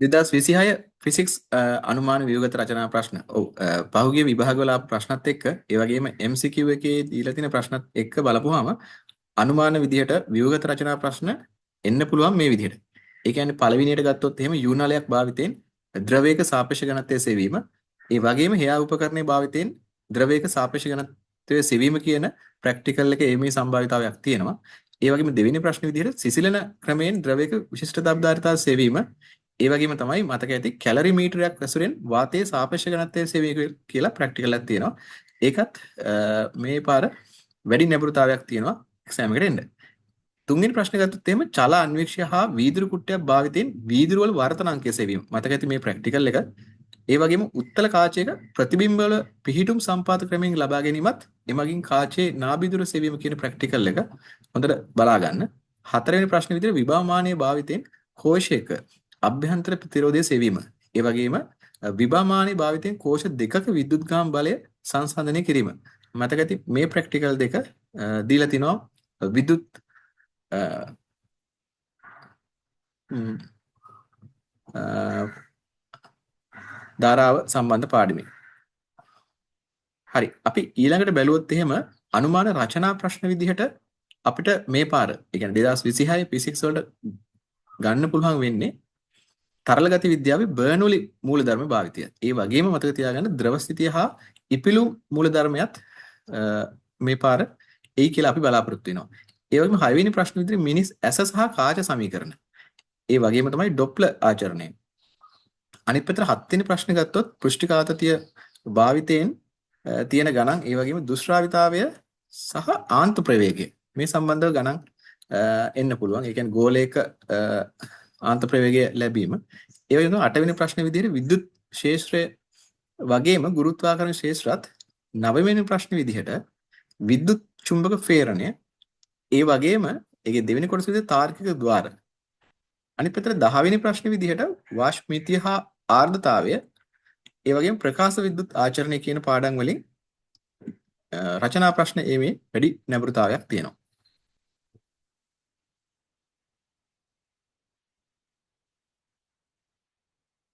2026 physics අනුමාන ව්‍යුහගත රචනා ප්‍රශ්න. ඔව් පහුගිය විභාගවල ආපු ප්‍රශ්නත් එක්ක ඒ වගේම MCQ එකේ දීලා තියෙන ප්‍රශ්නත් එක්ක බලපුවාම අනුමාන විදිහට ව්‍යුහගත රචනා ප්‍රශ්න එන්න පුළුවන් මේ විදිහට. ඒ කියන්නේ පළවෙනියට ගත්තොත් එහෙම යූනලයක් භාවිතයෙන් ද්‍රවයක සාපේක්ෂ ඝනත්වය සෙවීම, ඒ වගේම හේයා උපකරණයේ භාවිතයෙන් ද්‍රවයක සාපේක්ෂ ඝනත්වය සෙවීම කියන ප්‍රැක්ටිකල් එකේ මේ සම්භාවිතාවයක් තියෙනවා. ඒ වගේම දෙවෙනි ප්‍රශ්න විදිහට සිසිලන ක්‍රමයෙන් ද්‍රවයක විශිෂ්ට දාබ්දාරිතාව සෙවීම, ඒ වගේම තමයි මතක ඇති කැලරි මීටරයක් ඇසුරෙන් වාතයේ සාපේක්ෂ ඝනත්වය සෙවීම කියලා ප්‍රැක්ටිකල් එකක් තියෙනවා. ඒකත් මේ පාර වැඩි නැඹුරුතාවයක් තියෙනවා එක්සෑම් එකට එන්න. තුන්වෙනි ප්‍රශ්නේ ගත්තොත් එහෙම චල අන්වීක්ෂය හා වීදුරු කුට්ටයක් භාවිතයෙන් වීදුරු වල වර්තනාංකය සෙවීම. මතක ඇති මේ ප්‍රැක්ටිකල් එක. ඒ වගේම උත්තල කාචයක ප්‍රතිබිම්බ වල පිහිටුම් සම්පාත ක්‍රමයෙන් ලබා ගැනීමත් එමගින් කාචයේ නාබිදුර සෙවීම කියන ප්‍රැක්ටිකල් එක හොඳට බලා ගන්න. හතරවෙනි ප්‍රශ්නේ විදිහට විභවමානයේ භාවිතයෙන් කෝෂයක අභ්‍යන්තර ප්‍රතිරෝධය සෙවීම. ඒ වගේම විභවමානයේ භාවිතයෙන් කෝෂ දෙකක විද්‍යුත්ගාම බලය සංසන්දනය කිරීම. මතක ඇති මේ ප්‍රැක්ටිකල් දෙක දීලා තිනවා විද්‍යුත් ධාරාව සම්බන්ධ පාඩමේ. හරි. අපි ඊළඟට බැලුවොත් එහෙම අනුමාන රචනා ප්‍රශ්න විදිහට අපිට මේ පාර, ඒ කියන්නේ 2026 ෆිසික්ස් වලට ගන්න පුළුවන් වෙන්නේ තරල ගති විද්‍යාවේ බර්නෝලි මූලධර්ම භාවිතය. ඒ වගේම මතක තියාගන්න ද්‍රව ස්ථිතිය හා ඉපිලු මූලධර්මයත් මේ පාර එයි කියලා අපි බලාපොරොත්තු වෙනවා. ඒ වගේම 6 වෙනි ප්‍රශ්න විදිහට මිනිස් ඇස සහ කාච සමීකරණ. ඒ වගේම තමයි ඩොප්ලර් ආචරණය. අනිත් පැත්තට 7 වෙනි ප්‍රශ්නේ ගත්තොත් පෘෂ්ඨික ආතතිය භාවිතයෙන් තියෙන ගණන්, ඒ වගේම දුෂ්ටාවිතාවය සහ ආන්තු ප්‍රවේගය මේ සම්බන්ධව ගණන් එන්න පුළුවන්. ඒ කියන්නේ ගෝලයක ආන්ත ප්‍රවේගය ලැබීම. ඒ වගේම 8 වෙනි ප්‍රශ්නේ විදිහට විද්‍යුත් ක්ෂේත්‍රය වගේම ගුරුත්වාකර්ෂණ ක්ෂේත්‍රات 9 වෙනි ප්‍රශ්නේ විදිහට විද්‍යුත් චුම්බක ෆේරණය. ඒ වගේම ඒකේ දෙවෙනි කොටස විදිහට තාර්කික ద్వාර. අනිත් පැත්තට 10 වෙනි ප්‍රශ්නේ විදිහට වාෂ්පීතිය හා ආර්ද්‍රතාවය, ඒ වගේම ප්‍රකාශ විද්‍යුත් ආචරණය කියන පාඩම් වලින් රචනා ප්‍රශ්න ඒමේ වැඩි නැඹුරුතාවයක් තියෙනවා.